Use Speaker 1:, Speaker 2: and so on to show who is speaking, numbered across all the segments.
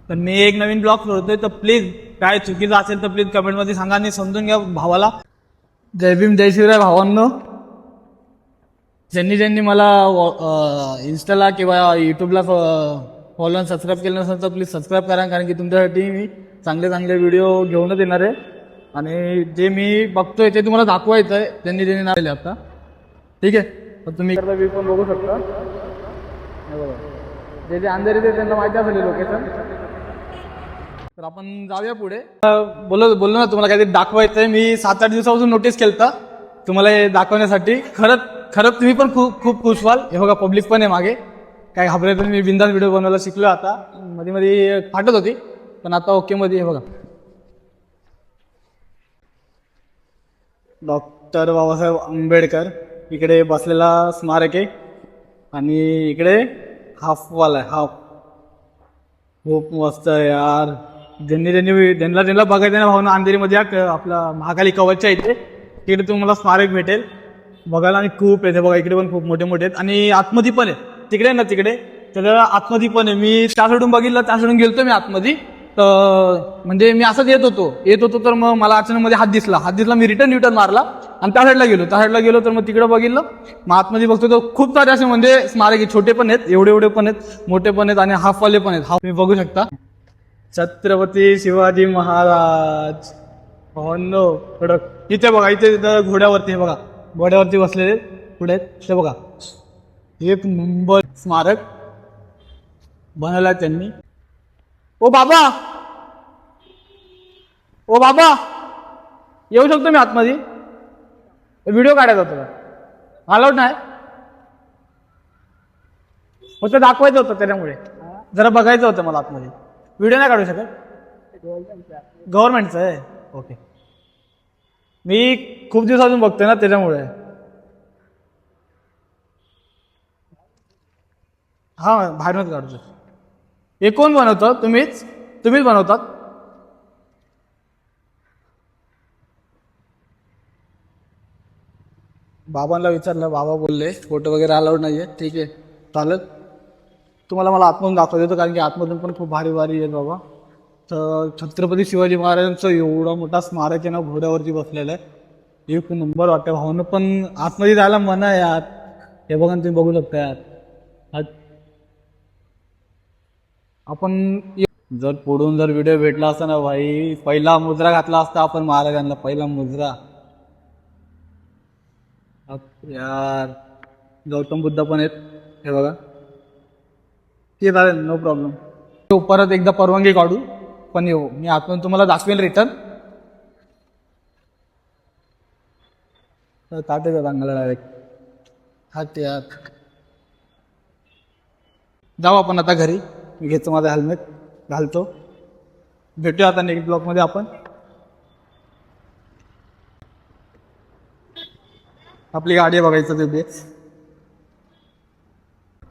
Speaker 1: तर मी एक नवीन ब्लॉग सोडतोय, तर प्लीज काय चुकीचं असेल तर प्लीज कमेंटमध्ये सांगा आणि समजून घ्या भावाला. जय भीम जय शिवराय भावांनो. ज्यांनी मला इन्स्टाला किंवा यूट्यूबला फॉलो आणि सबस्क्राईब केलं नसेल तर प्लीज सबस्क्राईब करा, कारण की तुमच्यासाठी मी चांगले चांगले व्हिडिओ घेऊनच येणार आहे. आणि जे मी बघतोय ते तुम्हाला दाखवायचं आहे, ज्यांनी नाव दिले आता. ठीक आहे, तर तुम्ही व्ह्यू पण बघू शकता. जे जे अंधेरी ते त्यांना माहिती असेल लोकेशन. तर आपण जाऊया पुढे. बोललो ना तुम्हाला काहीतरी दाखवायचं आहे. मी 7-8 दिवसापासून नोटीस केलं तुम्हाला हे दाखवण्यासाठी. खरंच तुम्ही पण खूप खुश व्हाल. हे बघा पब्लिक पण आहे मागे, काय घाबरायचं. मी बिंदास व्हिडिओ बनवायला शिकलो आता. मध्ये फाटत होती पण आता ओके मध्ये. हे बघा डॉक्टर बाबासाहेब आंबेडकर इकडे बसलेला स्मारक आहे. आणि इकडे हाफवाला आहे, हाफ. खूप मस्त आहे यार. ज्यांना बघायचं ना भावना, अंधेरीमध्ये आपला महाकाली कवचच्या इथे तिकडे तुम्हाला स्मारक भेटेल बघायला. आणि खूप येते बघा, इकडे पण खूप मोठे मोठे आहेत. आणि आतमध्ये पण आहे तिकडे ना, तिकडे त्याला आतमध्ये पण आहे. मी त्या सोडून बघितलं, त्या सोडून गेलतो मी आतमध्ये. तर म्हणजे मी असंच येत होतो तर मग मला अचानक मध्ये हात दिसला. मी रिटर्न मारला आणि त्या साईडला गेलो तर मग तिकडे बघितलं. मग आतमध्ये बघतो तर खूप सारे असे म्हणजे स्मारक आहे. छोटे पण आहेत, एवढे पण आहेत, मोठे पण आहेत आणि हाफवाले पण आहेत. हाफ तुम्ही बघू शकता. छत्रपती शिवाजी महाराज भावांनो. इथे बघा, इथे घोड्यावरती. हे बघा घोड्यावरती बसलेले पुढे. ते बघा एक नंबर स्मारक बनवला त्यांनी. ओ बाबा येऊ शकतो मी आतमध्ये? व्हिडिओ काढायचा होता, अलाउड नाही. फक्त दाखवायचं होतं, त्याच्यामुळे जरा बघायचं होतं मला आतमध्ये. व्हिडिओ नाही काढू शकत? गव्हर्नमेंटचं आहे. ओके. मी खूप दिवसापासून बघतोय ना, त्याच्यामुळे. हा बाहेरूनच काढतो. हे कोण बनवतं? तुम्हीच बनवतात? बाबांना विचारलं, बाबा बोलले फोटो वगैरे अलाउड नाहीये. ठीक आहे चालेल, तुम्हाला मला आतमधून दाखवत येतो, कारण की आतमधून पण खूप भारी आहे बाबा. तर छत्रपती शिवाजी महाराजांचं एवढा मोठा स्मारक आहे ना, घोड्यावरती बसलेलं आहे. एक नंबर वाटतं भावनं. पण आतमध्ये जायला मना आहे यार. हे बघा तुम्ही बघू शकता यार. आपण जर पुढून व्हिडिओ भेटला असता ना भाई, पहिला मुजरा घातला असता आपण महाराजांना, पहिला मुजरा यार. गौतम बुद्ध पण आहेत, हे बघा. ते चालेल, नो प्रॉब्लेम. परत एकदा परवानगी काढू पण येऊ. मी आतून तुम्हाला दाखवेल रिटर्न. ताटे चांगला डायरेक्ट हात यार. जाऊ आपण आता घरी. मी घेतो माझा हेल्मेट, घालतो. भेटूया आता नेक्स्ट ब्लॉग मध्ये आपण. आपली गाडी बघायचं ते बेस.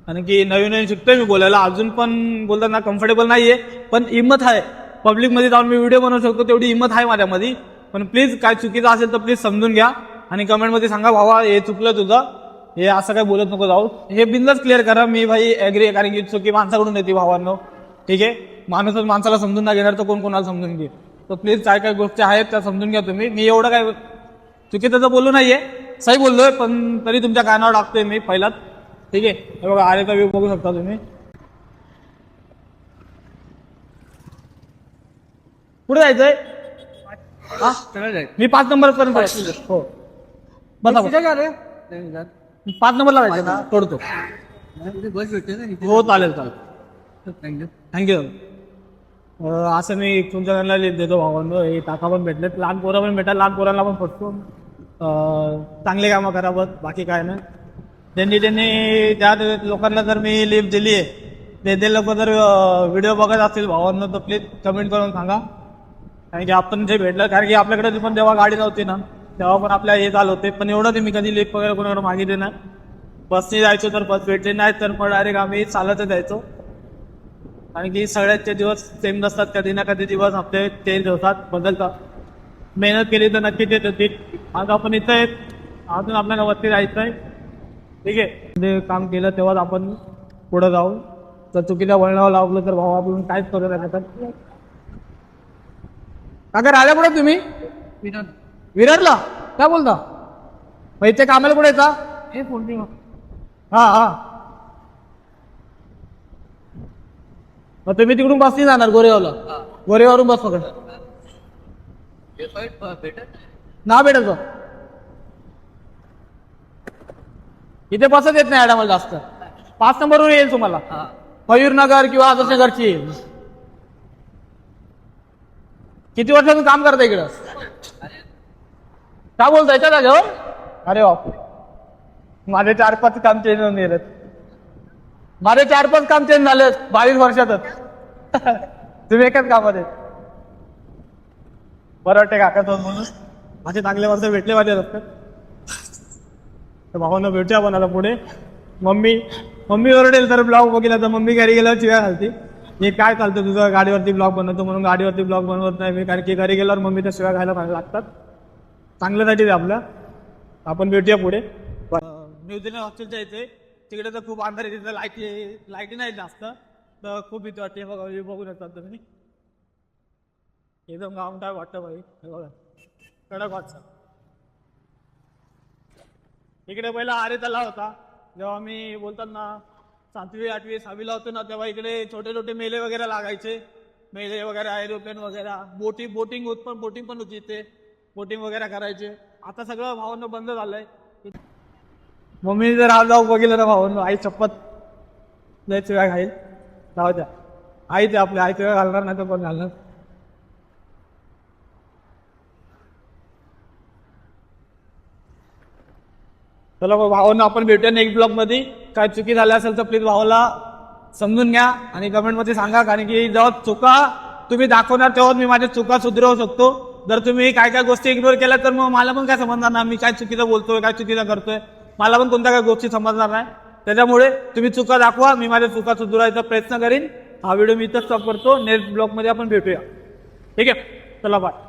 Speaker 1: कारण की नवीन शिकतोय मी बोलायला, अजून पण बोलताना कम्फर्टेबल नाहीये, पण हिंमत आहे. पब्लिक मध्ये जाऊन मी व्हिडिओ बनवू शकतो तेवढी हिंमत आहे माझ्यामध्ये. पण प्लीज काय चुकीचं असेल तर प्लीज समजून घ्या आणि कमेंटमध्ये सांगा, भावा हे चुकलं तुझं, हे असं काय बोलत नको जाऊ. हे बिंदास क्लिअर करा. मी भाई ऍग्री आहे, कारण की चुकी माणसाकडून येते भावांनो. ठीक आहे, माणूसच माणसाला समजून नाही घेणार तर कोण कोणाला समजून घे. तर प्लीज काय गोष्टी आहेत त्या समजून घ्या तुम्ही. मी एवढं काय चुकीचं बोलू नाहीये, सही बोललोय, पण तरी तुमच्या कानावर टाकतोय मी पहिलाच. ठीक आहे, हे बघा आरेचा व्ह्यू बघू शकता तुम्ही. पुढे जायचंय? मी 5 नंबर पर्यंत. हो बसा. 5 नंबरला जायचं ना, तोडतो. हो चालेल. थँक्यू. असं मी तुमच्या घरला देतो भावांनो. हे टाका पण भेटलेत, लहान पोरं पण भेटतात, लहान पोरांना पण फटतो. चांगले कामं करावं, बाकी काय नाही. त्यांनी त्या लोकांना जर मी लिफ्ट दिली आहे, ते लोक जर व्हिडिओ बघत असतील भावांनो, तर प्लीज कमेंट करून सांगा. कारण की आपण जे भेटलं, कारण की आपल्याकडे पण जेव्हा गाडी नव्हती ना, तेव्हा पण आपल्या हे झालं होते. पण एवढं ते मी कधी लिफ्ट वगैरे कोणाकडे मागितले ना. बसने जायचो तर बस भेटली नाही तर मग डायरेक्ट आम्ही चालतच जायचो. कारण की सगळ्याचे दिवस सेम नसतात, कधी ना कधी दिवस आपले चेंज होतात, बदलतात. मेहनत केली तर नक्की ते होतील. आज आपण इथं आहेत, अजून आपल्याला वरती जायचं आहे. ठीक आहे, ते काम केलं तेव्हाच आपण पुढं जाऊ. तर चुकीच्या वळणावर लावलं तर भाऊ आपण काहीच करू शकत. काका राहिल्या कुठे तुम्ही? विरारला काय बोलता? मग इथे कामाला कुठे येता? हा हा. मग तुम्ही तिकडून बस नाही जाणार गोरेगावला? गोरेगावरून बस पकड ना भेटत बस. इथे बसच येत नाही ॲडमला जास्त. 5 नंबरवर येईल तुम्हाला. मयूरनगर किंवा आदर्शनगरची येईल. किती वर्षातून काम करता इकडं? काय बोलता याच्या जागेवर? अरे बाप, माझे 4-5 काम चेंज होऊन गेलेत. माझे 4-5 काम चेंज झाले 22 वर्षातच. तुम्ही एकाच कामात. बरं वाटते काकासोबत म्हणून. माझे चांगले वर्ष भेटले माझ्या रस्त्यात. तर भावांना भेटूया पण आता पुढे. मम्मी ओरडेल तर ब्लॉग बघितला तर मम्मी घरी गेल्यावर चिव्या घालते. मी काय चालतं तुझं गाडीवरती ब्लॉग बनवतो म्हणून गाडीवरती ब्लॉग बनवत नाही मी, कारण की घरी गेल्यावर मम्मीच्या शिव्या खायला लागतात. चांगल्यासाठी आपलं. आपण भेटूया पुढे. न्यूझीलंड हॉस्टेलच्या इथे तिकडे तर खूप अंधार आहे. तिथं लाईटी नाही जास्त, तर खूप भीती वाटते. बघू शकतात तुम्ही. एकदम गाव काय वाटतं भाई. बघा कडक वाटतं. इकडे पहिला आरे तलाव होता. जेव्हा मी बोलतात ना 7वी 8वी 6वीला होतो ना, तेव्हा इकडे छोटे छोटे मेले वगैरे लागायचे. मेले वगैरे, एरोप्लेन वगैरे, बोटिंग पण होती इथे. बोटिंग वगैरे करायचे. आता सगळं भावांना बंद झालंय. मम्मी जर आज जाऊ बघितलं ना भावांना, आई चप्पत लय चिव्या खाईल. जाऊ द्या, आई ते आपल्या आई चिव्या घालणार नाही तर कोण घालणार. चला मग भावांना आपण भेटूया नेक्स्ट ब्लॉग मध्ये. काय चुकी झाली असेल तर प्लीज भावाला समजून घ्या आणि कमेंट मध्ये सांगा, कारण की जेव्हा चुका तुम्ही दाखवणार तेव्हा मी माझ्या चुका सुधारू शकतो. जर तुम्ही काय काय गोष्टी इग्नोर केल्या तर मग मला पण काय समजणार नाही मी काय चुकीचं बोलतोय, काय चुकीचं करतोय. मला पण कोणत्या काय गोष्टी समजणार नाही. त्याच्यामुळे तुम्ही चुका दाखवा, मी माझ्या चुका सुधारायचा प्रयत्न करीन. हा व्हिडिओ मी इथंच स्टॉप करतो. नेक्स्ट ब्लॉग मध्ये आपण भेटूया. ठीक आहे, चला बाय.